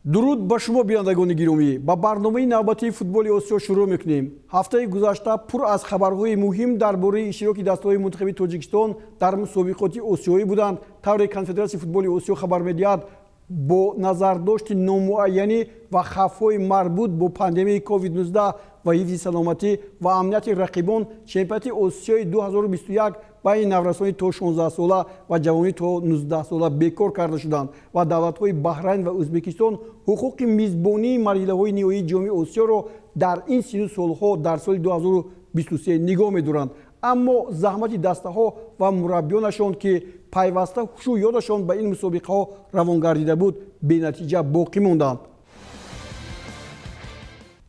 дуруд ба шумо бинандагони гиромӣ, ба барномаи навбатии футболи осиё шурӯъ мекунем. ҳафтаи гузашта пур аз хабарҳои муҳим дар бораи иштироки дастаҳои мунтахаби Тоҷикистон дар мусобиқоти осиёӣ буданд. Тавре Конфедератсияи футболи осиё хабар медиҳад, бо назардошти номуайянӣ ва хавфҳои марбут бо пандемияи COVID-19 ва ҳифзи саломатӣ ва амнияти рақибон чемпионати осиёи 2021 байни наврасони то 16 сола ва ҷавони то 19 сола бекор карда шуданд ва давлатҳои Баҳрайн ва Ӯзбекистон ҳуқуқи мизбонии марҳилаҳои ниҳоии ҷоми осиёро дар ин сину солҳо дар соли 2023 нигоҳ медоранд. аммо заҳмати дастаҳо ва мураббиёнашон ки пайваста ҳушу ёдашон ба ин мусобиқаҳо равон гардида буд, бенатиҷа боқӣ монданд.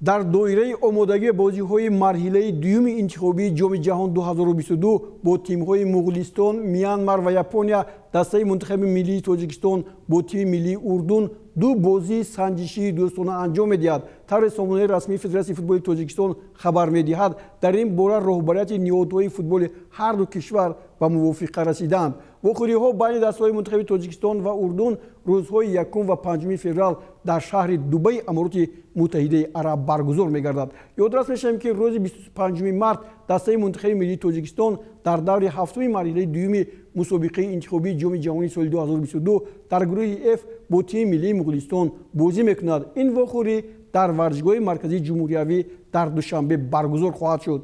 дар доираи омодагии бозиҳои марҳилаи дуюми интихобии ҷоми ҷаҳон 2022 бо тимҳои Муғулистон, Мянмар ва Япония дастаи мунтахаби миллии Тоҷикистон бо тими миллии Урдун ду бозии санҷишии дӯстона анҷом медиҳад. тавре сомонаи расмии Федератсияи футболи Тоҷикистон хабар медиҳад, дар ин бора роҳбарияти ниҳодҳои футболи ҳар ду кишвар ба мувофиқа расиданд. вохӯриҳо байни дастаҳои мунтахаби Тоҷикистон ва Урдун рӯзҳои 1 ва 5 феврал дар шаҳри Дубаи Амороти Муттаҳидаи Араб баргузор мегардад. ёдрас мешавем ки рӯзи 25 март дастаи мунтахаби миллии Тоҷикистон дар даври ҳафтуми марҳилаи дуюми мусобиқаи интихобии ҷоми ҷаҳонии соли 2022 дар гурӯҳи F бо тими миллии Муғулистон бозӣ мекунад. ин вохӯрӣ дар варзишгоҳи марказии ҷумҳуриявӣ дар душанбе баргузор хоҳад шуд.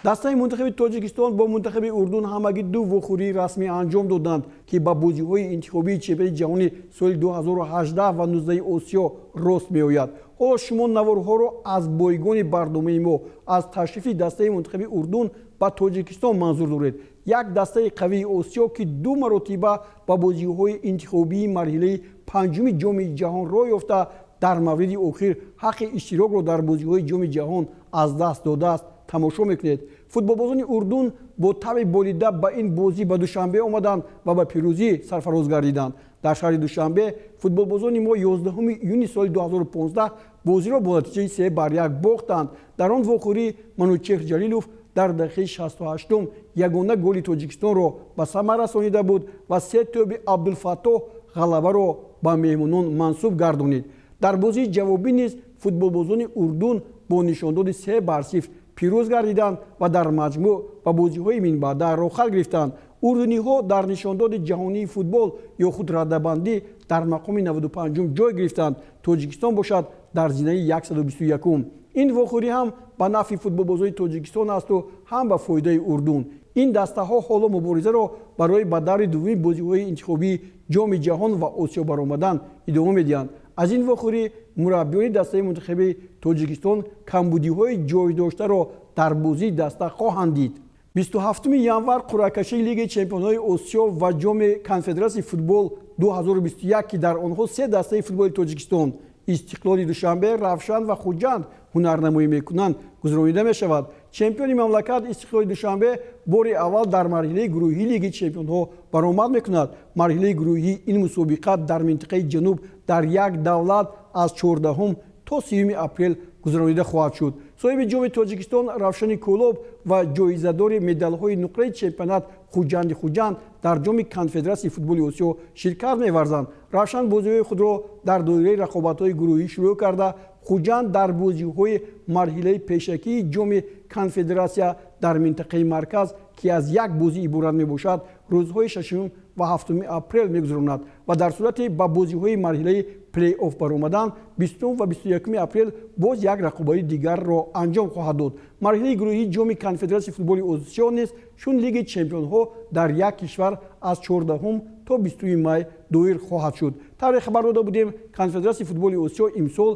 дастаи мунтахаби Тоҷикистон бо мунтахаби Урдун ҳамагӣ ду вохӯрии расмӣ анҷом доданд, ки ба бозиҳои интихобии чемпионати ҷаҳони соли 2018 ва 19 осиё рост меояд. ҳоло шумо наворҳоро аз бойгони барномаи мо аз ташрифи дастаи мунтахаби Урдун ба Тоҷикистон манзур доред. як дастаи қавии осиё ки ду маротиба ба бозиҳои интихобии марҳилаи панҷуми ҷоми ҷаҳон роҳ ёфта, дар мавриди охир ҳаққи иштирокро дар бозиҳои ҷоми ҷаҳон аз даст додааст. тамошо мекунед. футболбозони Урдун бо таби болида ба ин бозӣ ба Душанбе омаданд ва ба пирӯзӣ сарфароз гардиданд. дар шаҳри Душанбе футболбозони мо 11 июни соли 2015 бозиро бо натиҷаи 3-1 бохтанд. дар он вохӯрӣ Манучех Ҷалилов дар дақиқаи 68 ягона голи Тоҷикистонро ба самар расонида буд ва се тӯби Абдулфаттоҳ ғалабаро ба меҳмонон мансуб гардонид. дар бозии ҷавобӣ низ футболбозони Урдун бо нишондоди 3-0 пирӯз гардиданд ва дар маҷмӯъ ба бозиҳои минбаъда рохат гирифтанд. урдуниҳо дар нишондоди ҷаҳонии футбол ё худ раддабандӣ дар мақоми 95 ҷой гирифтанд. Тоҷикистон бошад дар зинаи 121. ин вохӯрӣ ҳам ба нафъи футболбозони Тоҷикистон асту ҳам ба фоидаи Урдун. ин дастаҳо ҳоло муборизаро барои ба даври дуввуми бозиҳои интихобии ҷоми ҷаҳон ва осиё баромадан идома медиҳанд. аз ин вохӯрӣ мураббиёни дастаи мунтахаби Тоҷикистон камбудиҳои ҷойдоштаро дар бозии даста хоҳанд дид. 27 январ қуръакашии Лигаи чемпионҳои Осиё ва ҷоми Конфедератсияи футбол 2021 ки дар онҳо се дастаи футболи Тоҷикистон Истиқлоли Душанбе, Равшан ва Хуҷанд ҳунарнамоӣ мекунанд гузаронида мешавад. чемпиони мамлакат Истиқлоли Душанбе бори аввал дар марҳилаи гурӯҳии Лигаи чемпионҳо баромад мекунад. марҳилаи гурӯҳии ин мусобиқа дар минтақаи ҷануб дар як давлат аз 14 то 30 апрел гузаронида хоҳад шуд. соҳиби ҷоми Тоҷикистон Равшани Кӯлоб ва ҷоизадори медалҳои нуқраи чемпионат Хуҷанд дар ҷоми Конфедератсияи футболи Осиё ширкат меварзанд. Равшан бозиҳои худро дар доираи рақобатҳои гурӯҳӣ шурӯъ карда, Хуҷанд дар бозиҳои марҳилаи пешакии ҷоми Конфедератсия дар минтақаи марказ ки аз як бозӣ иборат мебошад, рӯзҳои 6 ва 7 апрел мегузаронад ва дар сурати ба бозиҳои марҳилаи плей-офф баромадан 20 ва 21 апрел боз як рақобати дигарро анҷом хоҳад дод. марҳилаи гурӯҳии ҷоми Конфедератсияи футболи Осиё низ чун Лигаи чемпионҳо дар як кишвар аз 14 то 20 май доир хоҳад шуд. тавре хабар дода будем, Конфедератсияи футболи Осиё имсол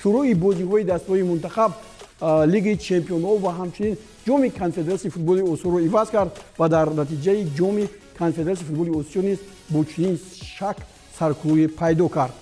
шурӯъи бозиҳои дастаҳои мунтахаб Лигаи чемпионҳо ва ҳамчунин ҷоми Конфедератсияи футболи Осиёро иваз кард ва дар натиҷаи ҷоми Конфедератсияи футболи Осиё низ бо чунин шак саркӯбӣ пайдо кард.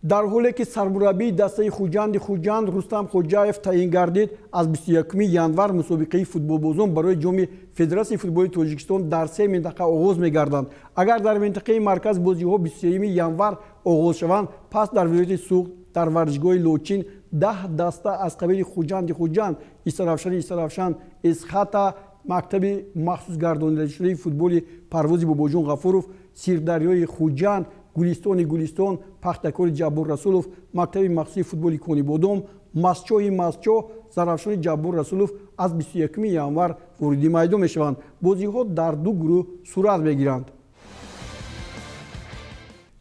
дар ҳоле ки сармураббии дастаи Хуҷанд Рустам Хоҷаев таъин гардид, аз 21 январ мусобиқаи футболбозон барои ҷоми Федератсияи футболи Тоҷикистон дар се минтақа оғоз мегарданд. агар дар минтақаи марказ бозиҳо 23 январ оғоз шаванд, пас дар вилояти Суғд дар варзишгоҳи Лочин 10 даста аз қабили Хуҷанд, Исаравшан, Эсхата, мактаби махсус гардонидашудаи футболи Парвози Бобоҷон Ғафуров, Сирдарёи Хуҷанд, гулистон пахтакори ҷаббур расулов, мактаби махсуси футболи кони бодом, масчоҳи масчоҳ зарафшони ҷаббур расулов аз 21 январ вориди майдон мешаванд. бозиҳо дар ду гурӯҳ сурат мегиранд.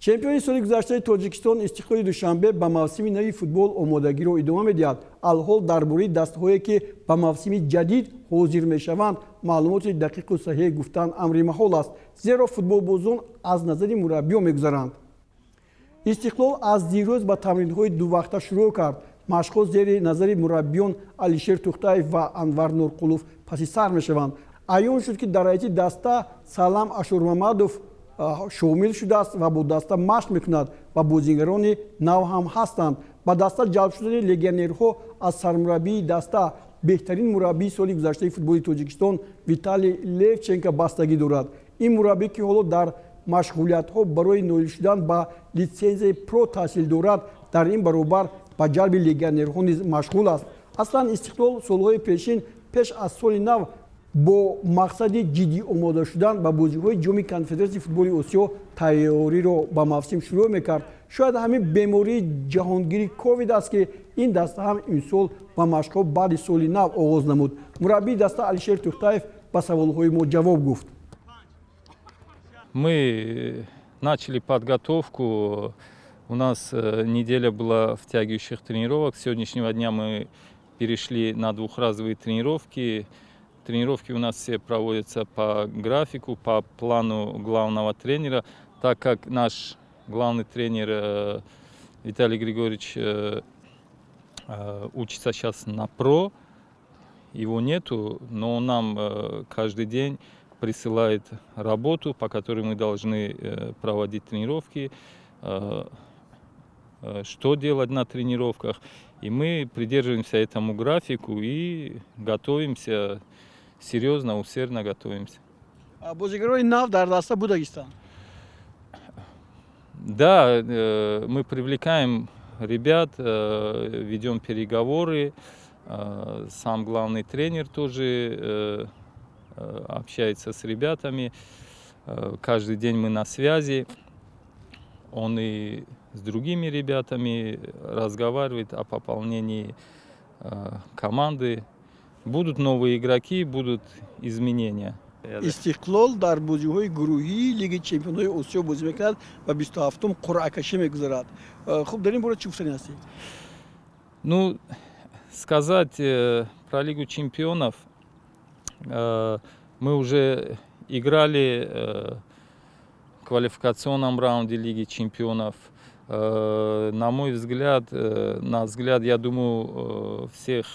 чемпиони соли гузаштаи тоҷикистон истиқлоли душанбе ба мавсими нави футбол омодагиро идома медиҳад. алҳол дар бораи дастаҳое ки ба мавсими ҷадид ҳозир мешаванд маълумоти дақиқу саҳеҳ гуфтан амри маҳол аст, зеро футболбозон аз назари мураббиён мегузаранд. истиқлол аз дирӯз ба тамринҳои дувақта шурӯъ кард. машқҳо зери назари мураббиён алишер тухтаев ва анвар нурқулов паси сар мешаванд. аён шуд ки дар ҳайати даста салам ашурмамадов шомил шудааст ва бо даста машқ мекунад ва бозигарони нав ҳам ҳастанд. ба даста ҷалб шудани легионерҳо аз сармураббии даста беҳтарин мураббии соли гузаштаи футболи тоҷикистон Виталий Левченко бастагӣ дорад. ин мураббӣ ки ҳоло дар машғулиятҳо барои ноил шудан ба литсензияи про таҳсил дорад, дар ин баробар ба ҷалби легионерҳо низ машғул аст. аслан истиқлол солҳои пешин пеш аз соли нав бо мақсади ҷиддӣ омода шудан ба бозиҳои ҷоми конфедератсияи футболи осиё тайёриро ба мавсим шурӯъ мекард. шояд ҳамин бемории ҷаҳонгири ковид аст ки ин даста ҳам имсол ба машқҳо баъди соли нав оғоз намуд. мураббии даста алишер тухтаев ба саволҳои мо ҷавоб гуфт. Мы начали подготовку. У нас неделя была втягивающих тренировок. С сегодняшнего дня мы перешли на двухразовые тренировки. Тренировки у нас все проводятся по графику, по плану главного тренера, так как наш главный тренер Виталий Григорьевич учится сейчас на ПРО, его нету, но он нам каждый день присылает работу, по которой мы должны проводить тренировки, что делать на тренировках. И мы придерживаемся этому графику и готовимся, серьезно, усердно готовимся. бозигарони нав дар даста будагистанд? Да, мы привлекаем ребят, ведем переговоры. Сам главный тренер тоже общается с ребятами. Каждый день мы на связи. Он и с другими ребятами разговаривает о пополнении команды. Будут новые игроки, будут изменения. истиқлол дар бозиҳои гурӯҳии лиги чемпионҳои осиё бозӣ мекунад ва 27-ум қуръакашӣ мегузарад. хуб дар ин бора чӣ гуфтанӣ ҳастед? Ну, сказать про Лигу чемпионов, мы уже играли в квалификационном раунде Лиги чемпионов. На мой взгляд, на взгляд, я думаю, всех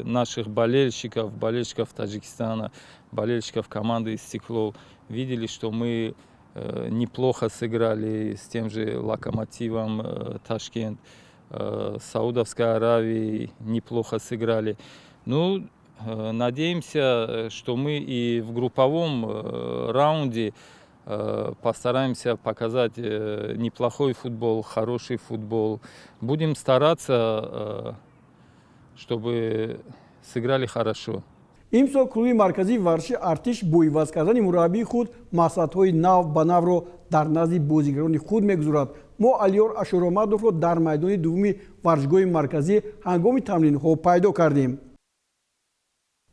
наших болельщиков Таджикистана, болельщиков команды «Истиклол» видели, что мы неплохо сыграли с тем же «Локомотивом» Ташкент, Саудовской Аравией неплохо сыграли. Ну, надеемся, что мы и в групповом раунде постараемся показать неплохой футбол, хороший футбол. Будем стараться, чтобы сыграли хорошо. имсол клуби марказии варши артиш бо иваз кардани мураббии худ мақсадҳои нав ба навро дар назди бозигарони худ мегузорад. мо алиёр ашуромадовро дар майдони дуввуми варзишгоҳи марказӣ ҳангоми тамринҳо пайдо кардем.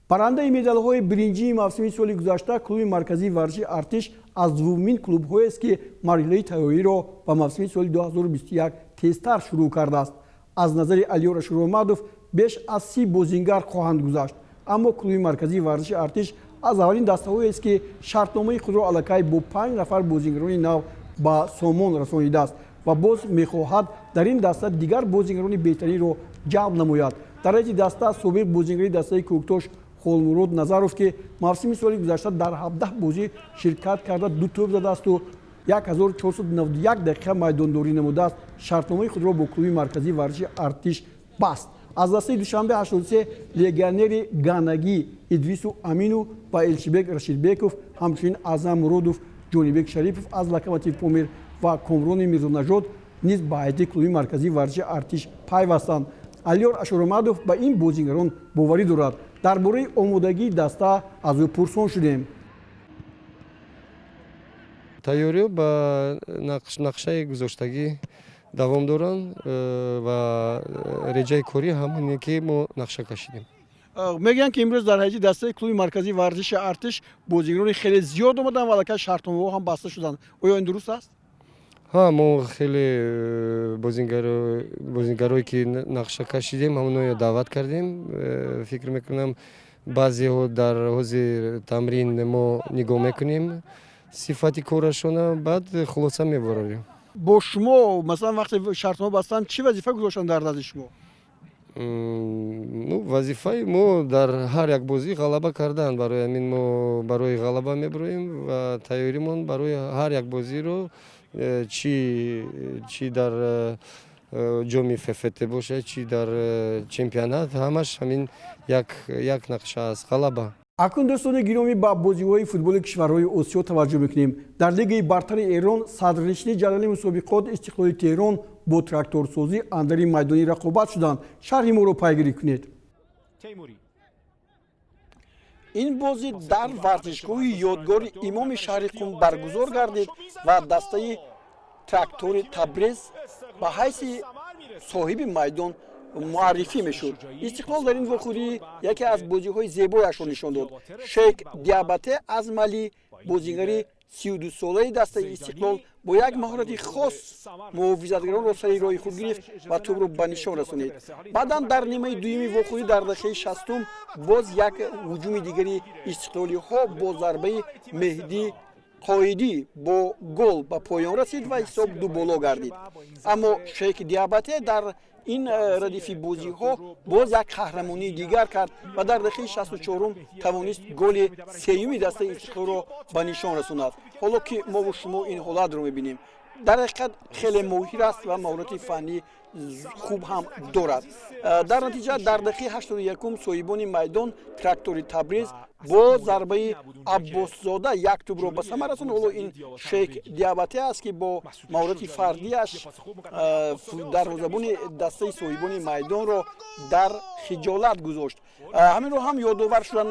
барандаи медалҳои биринҷии мавсими соли гузашта клуби марказии варзиши артиш аз дуввумин клубҳоест ки марҳилаи тайёриро ба мавсими соли 2021 тезтар шурӯъ кардааст. аз назари алиёр ашуромадов беш аз 30 бозингар хоҳанд гузашт. аммо клуби марказии варзиши артиш аз аввалин дастаҳоест ки шартномаи худро аллакай бо 5 нафар бозигарони нав ба сомон расонидааст ва боз мехоҳад дар ин даста дигар бозигарони беҳтаринро ҷалб намояд. дар ҳайати даста собиқ бозигари дастаи кӯктош холмурод назаров ки мавсими соли гузашта дар 17 бозӣ ширкат карда 2 тӯб задаасту 1491 дақиқа майдондорӣ намудааст, шартномаи худро бо клуби марказии варзиши артиш баст. аз дастаи душанбе 83 легионери ганагӣ Идрису Амину ва Элчибек Рашидбеков, ҳамчунин Аъзам Муродов, Ҷонибек Шарипов аз Локомотив Помир ва Комрони Мирзонажод низ ба ҳайати клуби марказии варзиши артиш пайвастанд. алиёр ашуромадов ба ин бозигарон боварӣ дорад. дар бораи омодагии даста аз ӯ пурсон шудем. тайёриё ба нақшаи гузоштагӣ давом доранд ва реҷаи корӣ ҳамоне ки мо нақша кашидем. мегӯянд ки имрӯз дар ҳайати дастаи клуби марказии варзиши артиш бозигарони хеле зиёд омаданд ва аллакай шартномаҳо ҳам баста шуданд. оё ин дуруст аст? ҳа мо хеле бозингарое ки нақша кашидем ҳамоноро даъват кардем. фикр мекунам баъзеҳо дар ҳозир тамрин мо нигоҳ мекунем сифати корашона баъд хулоса мебарорем. бо шумо масалан вақте шартнома бастанд чӣ вазифа гузоштанд дар назди шумо? вазифаи мо дар ҳар як бозӣ ғалаба кардан. Барои ҳамин мо барои ғалаба мебироем ва тайёримон барои ҳар як бозиро чи дар ҷоми ФФТ бошад чи дар чемпионат ҳамаш ҳамин як нақша аст ғалаба. акнун дӯстони гиромӣ ба бозиҳои футболи кишварҳои осиё таваҷҷӯҳ мекунем. дар лигаи бартари Эрон садрнишини ҷадвали мусобиқот Истиқлоли Теҳрон бо тракторсозӣ андари майдони рақобат шуданд. шарҳи моро пайгирӣ кунед. ин бозӣ дар варзишгоҳи ёдгори имоми шаҳри Қум баргузор гардид ва дастаи трактори Табриз ба ҳайси соҳиби майдон муаррифӣ мешуд. Истиқлол дар ин вохӯрӣ яке аз бозиҳои зебояшро нишон дод. Шейх Диабате Азмалӣ бозигари 32-солаи дастаи Истиқлол бо як маҳорати хос муҳофизатгаронро сари роҳи худ гирифт ва тӯбро ба нишон расонид. баъдан дар нимаи дуюми вохӯрӣ дар дақиқаи 60 боз як ҳуҷуми дигари истиқлолиҳо бо зарбаи Меҳдӣ Қоидӣ бо гол ба поён расид ва ҳисоб дуболо гардид. аммо Шейх Диабате дар ин радифи бозиҳо боз як қаҳрамонии дигар кард ва дар дақиқаи 64 тавонист голи сеюми дастаи Истиқлолро ба нишон расонад. ҳоло ки мо шумо ин ҳолатро мебинем, дар ҳақиқат хеле моҳир аст ва маҳорати фаннӣ хуб ҳам дорад. дар натиҷа дар дақиқаи 81 соҳибони майдон трактори Табриз бо зарбаи Аббосзода як тӯбро ба сама расонд. ҳоло ин Шейх Диабате аст ки бо маҳорати фардиаш дарвозабони дастаи соҳибони майдонро дар хиҷолат гузошт. ҳаминро ҳам ёдовар шудан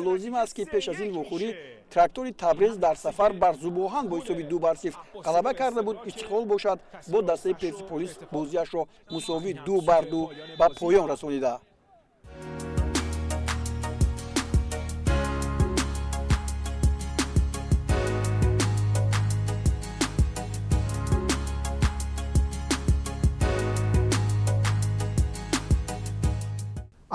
лозим аст ки пеш аз ин вохӯрӣ трактори Табриз дар сафар бар Зубоҳан бо ҳисоби 2-0 ғалаба карда буд. Истиқлол бошад бо дастаи Персиполис бозиашро мусови 2-2 ба поён расонида.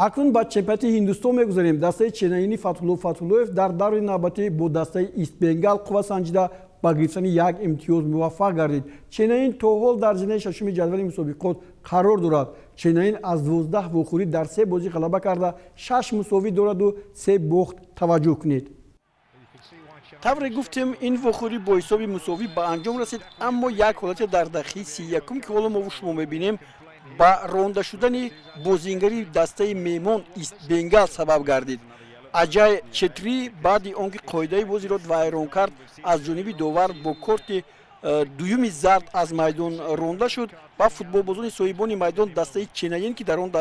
акнун ба чемпионати Ҳиндустон мегузарем. дастаи ченаини Фатҳулло Фатҳуллоев дар даври навбатӣ бо дастаи Истбенгал қувва санҷида ба гирифтани як имтиёз муваффақ гардид. ченаин то ҳол дар зинаи шашуми ҷадвали мусобиқот қарор дорад. ченаин аз 12 вохӯрӣ дар 3 бозӣ ғалаба карда 6 мусовӣ дораду 3 бохт. таваҷҷӯҳ кунед. тавре гуфтем ин вохӯрӣ бо ҳисоби мусовӣ ба анҷом расид, аммо як ҳолате дар дақиқаи 31 ки ҳоло мо шумо мебинем ба ронда шудани бозингари дастаи меҳмон Истбенгал сабаб гардид. Аҷай Четрӣ баъди он ки қоидаи бозиро вайрон кард аз ҷониби довар бо корти дуюми зард аз майдон ронда шуд ва футболбозони соҳибони майдон дастаи ченаин ки дар он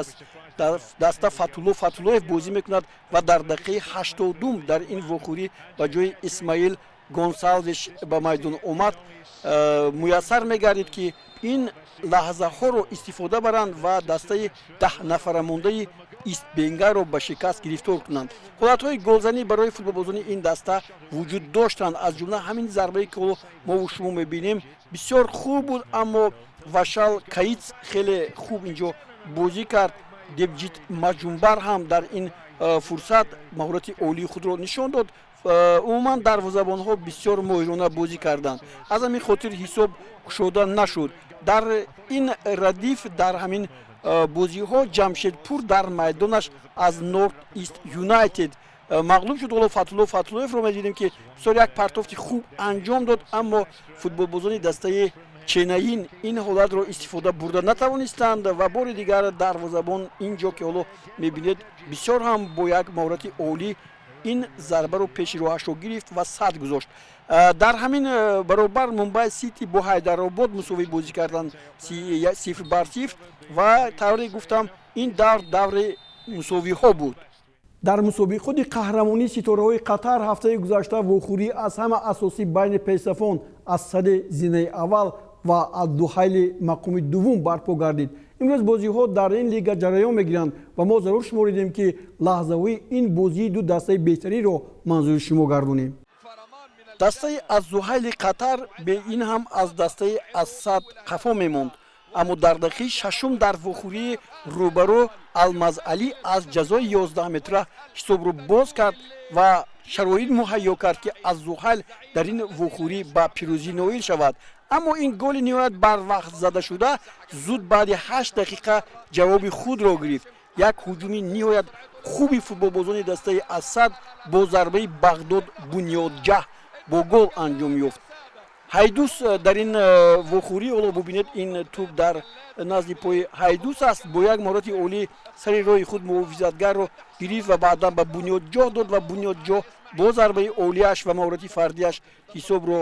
даста Фатҳулло Фатҳуллоев бозӣ мекунад ва дар дақиқаи 80 дар ин вохӯрӣ ба ҷои Исмаил Гонсалвеш ба майдон омад, муяссар мегардид ки ин лаҳзаҳоро истифода баранд ва дастаи 10 нафара мондаи Истбенгалро ба шикаст гирифтор кунанд. ҳолатҳои голзанӣ барои футболбозони ин даста вуҷуд доштанд. аз ҷумла ҳамин зарбае ки мо шумо мебинем бисёр хуб буд, аммо Вашал Каиц хеле хуб инҷо бозӣ кард. Девҷит Маҷумбар ҳам дар ин фурсат маҳорати олии худро нишон дод. умуман дарвозабонҳо бисёр моҳирона бозӣ карданд. аз ҳамин хотир ҳисоб кушода нашуд. дар ин радиф дар ҳамин бозиҳо Ҷамшедпур дар майдонаш аз Норт Ист Юнайтед мағлуб шуд. ҳоло Фатҳулло Фатҳуллоевро медидем ки бисёр як партофти хуб анҷом дод, аммо футболбозони дастаи ченаин ин ҳолатро истифода бурда натавонистанд ва бори дигар дарвозабон инҷо ки ҳоло мебинед бисёр ҳам бо як маҳорати олӣ ин зарбаро пеши роҳашро гирифт ва сад гузошт. дар ҳамин баробар Мумбай Сити бо Ҳайдаробод мусовӣ бозӣ карданд 0-0 ва тавре гуфтам ин даври мусовиҳо буд. дар мусобиқоти қаҳрамонии ситораҳои Қатар ҳафтаи гузашта вохӯрӣ аз ҳама асосӣ байни Персафон аз сади зинаи аввал ва аз дуҳайли мақоми дуввум барпо гардид. имрӯз бозиҳо дар ин лига ҷараён мегиранд ва мо зарур шуморидем ки лаҳзаҳои ин бозии ду дастаи беҳтариро манзури шумо гардонем. дастаи аз зуҳайли қатар бе ин ҳам аз дастаи асад қафо мемонд, аммо дар дақиқаи шашум дар вохӯрии рӯбаро алмазали аз ҷазои 11 метра ҳисобро боз кард ва шароит муҳайё кард ки аз зуҳайл дар ин вохӯрӣ ба пирӯзӣ ноил шавад. аммо ин голи ниҳоят барвақт задашуда зуд баъди 8 дақиқа ҷавоби худро гирифт. як ҳуҷуми ниҳоят хуби футболбозони дастаи асад бо зарбаи бағдод бунёдҷаҳ бо гол анҷом ёфт. ҳайдус дар ин вохӯрӣ ҳоло бубинед ин туп дар назди пои ҳайдус аст. бо як маҳорати олӣ сари роҳи худ муҳофизатгарро гирифт ва баъдан ба бунёдҷоҳ дод ва бунёдҷоҳ бо зарбаи олияш ва маҳорати фардияш ҳисобро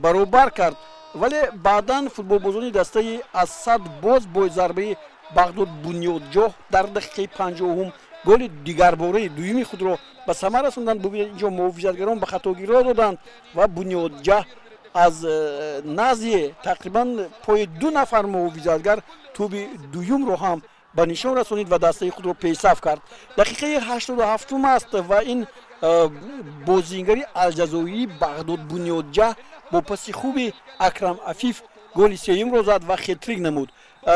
баробар кард. вале баъдан футболбозони дастаи асад боз бо зарбаи бағдод бунёдҷоҳ дар дақиқаи 50 голи дигарбораи дуюми худро ба самар расонданд. бубинед инҷо муҳофизатгарон ба хатогирӣ доданд ва бунёдҷаҳ аз назди тақрибан пои 2 нафар муҳофизатгар туби дуюмро ҳам ба нишон расонид ва дастаи худро пешсаф кард. дақиқаи 87 аст ва ин бозингари алҷазоирӣ бағдод бунёдҷаҳ бо паси хуби акрам афиф голи сеюмро зад ва хетрик намуд.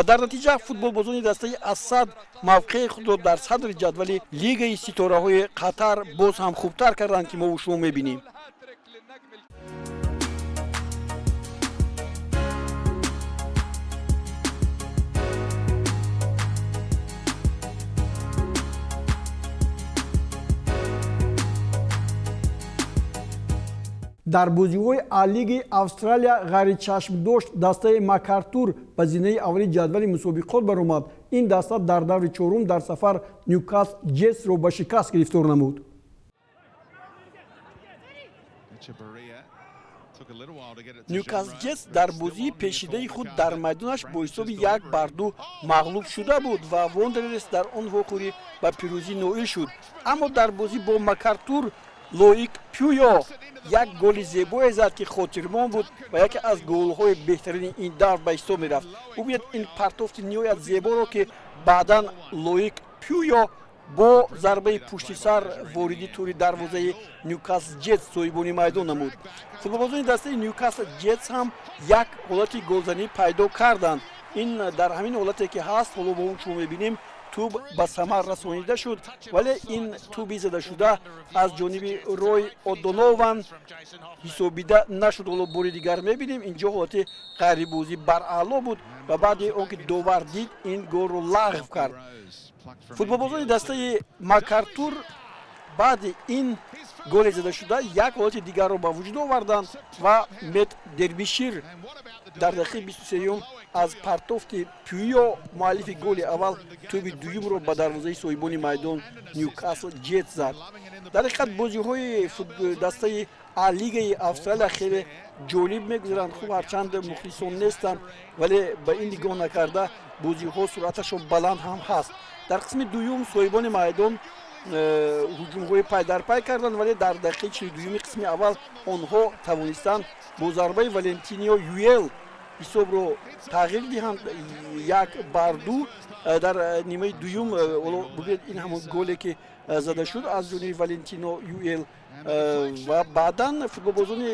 дар натиҷа футболбозони дастаи асад мавқеи худро дар садри ҷадвали лигаи ситораҳои қатар боз ҳам хубтар карданд ки мо шумо мебинем. дар бозиҳои А-лигаи Австралия ғайричашмдошт дастаи Макартур ба зинаи аввали ҷадвали мусобиқот баромад. ин даста дар даври чорум дар сафар Ньюкасл Джетсро ба шикаст гирифтор намуд. Ньюкасл Джетс дар бозии пешидаи худ дар майдонаш бо ҳисоби 1-2 мағлуб шуда буд ва Вондерерс дар он вохӯрӣ ба пирӯзӣ ноил шуд. аммо дар бозӣ бо Макартур Лоик Пюё як голи зебое зад ки хотирмон буд ва яке аз голҳои беҳтарини ин давр ба ҳисоб мерафт. бубинед ин партофти ниҳоят зеборо ки баъдан Лоик Пюё бо зарбаи пушти сар вориди тури дарвозаи Ньюкасл Джетс соҳибони майдон намуд. футболбозони дастаи Ньюкасл Джетс ҳам як ҳолати голзанӣ пайдо карданд. ин дар ҳамин ҳолате ки ҳаст ҳоло бо шумо мебинем туб ба самар расонида шуд, вале ин туби задашуда аз ҷониби Рой О'Донован ҳисобида нашуд. ҳоло бори дигар мебинем инҷо ҳолати ғайрибозӣ бараъло буд ва баъди он ки довар дид ин голро лағв кард. футболбозони дастаи Макартур баъди ин голи задашуда як ҳолати дигарро ба вуҷуд оварданд ва Мет Дербишир дар дақиқаи 23 аз партофти Пюё муаллифи голи аввал туби дуюмро ба дарвозаи соҳибони майдон Ньюкасл Джетс зад. дар ҳақиқат бозиҳои дастаи А-лигаи Австралия хеле ҷолиб мегузаранд. хуб ҳарчанд мухлисон нестанд, вале ба ин нигоҳ накарда бозиҳо суръаташон баланд ҳам ҳаст. дар қисми дуюм соҳибони майдон ҳуҷумҳои пайдарпай карданд, вале дар дақиқаи 42 қисми аввал онҳо тавонистанд бо зарбаи Валентинио Юэл ҳисобро тағйир диҳанд 1-2 дар нимаи дуюм. бубинед ин ҳамон голе ки зада шуд аз ҷониби Валентино Юэл ва баъдан футболбозони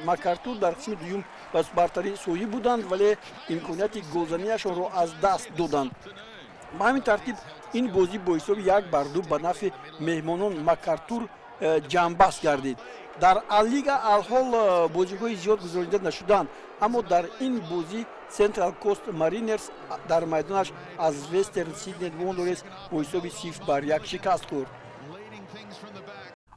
Макартур дар қисми дуюм ба бартарӣ соҳиб буданд, вале имконияти голзаниашонро аз даст доданд. ба ҳамин тартиб ин бозӣ бо ҳисоби 1-2 ба нафъи меҳмонон Макартур ҷамъбаст гардид. дар А-лига алҳол бозиҳои зиёд гузаронида нашуданд, аммо дар ин бозӣ Central Coast Mariners дар майдонаш аз Western Sydney Wanderers бо ҳисоби 0-1 шикаст хӯрд.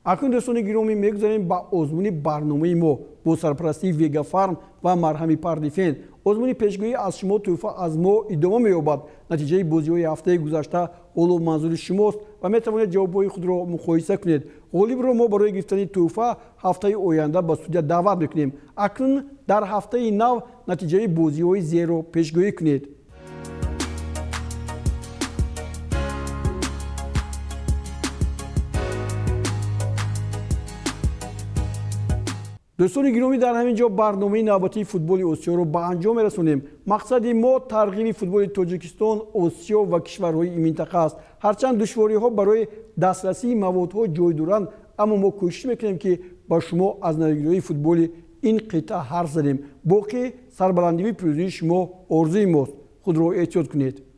акнун дӯстони гиромӣ мегузарем ба озмуни барномаи мо бо сарпарастии Вега Farm ва марҳами Пардифен. озмуни пешгӯӣ аз шумо тӯҳфа аз мо идома меёбад. натиҷаи бозиҳои ҳафтаи гузашта ҳоло манзури шумост ва метавонед ҷавобҳои худро муқоиса кунед. ғолибро мо барои гирифтани тӯҳфа ҳафтаи оянда ба студия даъват мекунем. акнун дар ҳафтаи нав натиҷаи бозиҳои зеро пешгӯӣ кунед. دوستان گرامی در همین جا برنامه نوبتی فوتبال آسیا رو به انجام میرسونیم. مقصد ما ترغیب فوتبال تاجیکستان، آسیا و کشورهای این منطقه است. هرچند دشواری ها برای دسترسی موادها جای دارند، اما ما کوشش میکنیم که با شما از نظریه فوتبال این قطعه حرف زدیم. باقی سربلندی پیروزی شما آرزوی ماست. خود را احتیاط کنید.